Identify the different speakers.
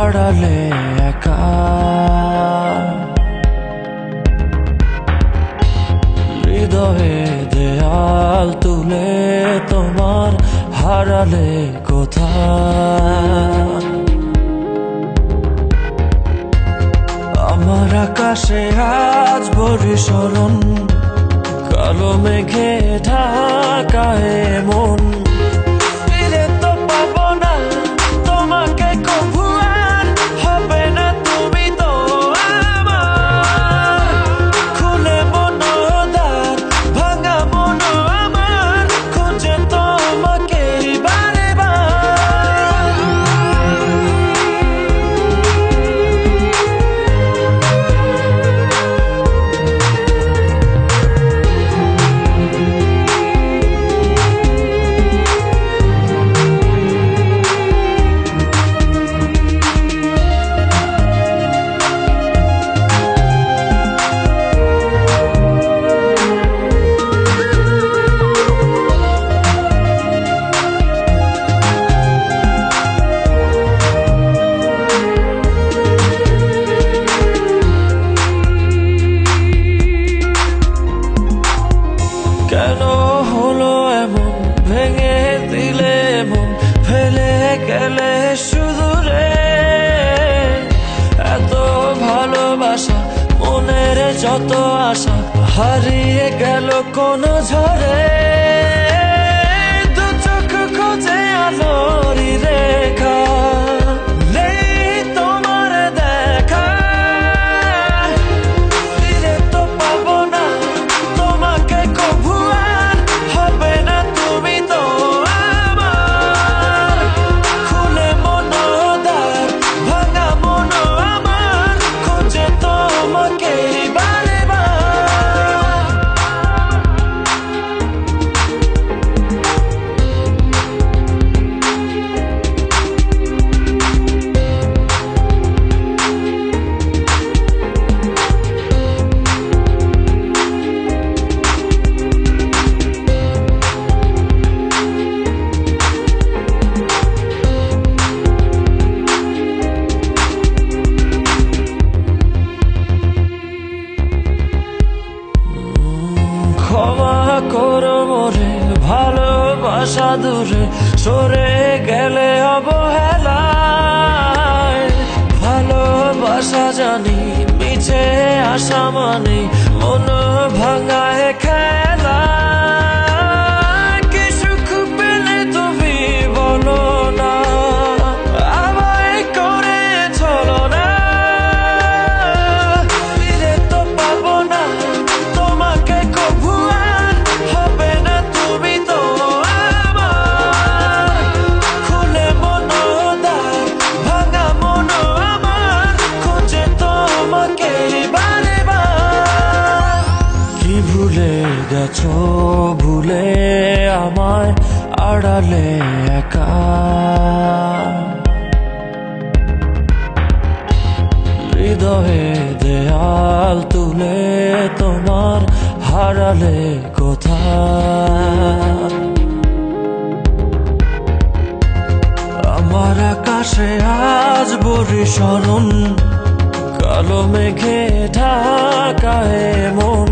Speaker 1: আড়ালে একা, হৃদয়ে দেয়াল তুলে তোমার হারালে কোথায়। আমার আকাশে আজ বরিশরণ, কালো মেঘে ঢাকায় মন। ফিরে তো পাবো না তোমাকে কভু, আর হবে না তুমি তো আমার। খুলে মনোদ্বার ভাঙা মন আমার, খুঁজে তোমাকে বারে বার। কেন হলো এমন, ভেঙে দিলে মন, ফেলে গেলে শুধু রে। এত ভালোবাসা, মনের যত আশা, হারিয়ে গেল কোন ঝড়ে। দু চোখ খোঁজে আলোরি রেখা, নেই তোমার দেখা। ফিরে তো পাবো না তোমাকে কভু, আর হবে না তুমি তো আমার। খুলে মনোদ্বার ভাঙা মন আমার, খুঁজে তোমাকে বারে বার। ক্ষমা করো মোরে, ভালোবাসা দূরে সরে গেলে অবহেলায়। ভালোবাসা জানি মিছে আশা মানি, মন ভাঙায় খেলা। কি সুখ পেলে তুমি বলো না, আমায় করে চলো না। ফিরে তো পাবো না তোমাকে কভু, আর হবে না তুমি তো আমার। খুলে মনোদ্বার ভাঙা মন আমার, খুঁজে তোমাকে বারে বার। কি ভুলে গেছো, ভুলে আমায় আড়ালে একা। হৃদয়ে দেয়াল তুলে তোমার হারালে কোথায়। আমার আকাশে আজ বরিশরণ, কালো মেঘে ঢাকায় মন।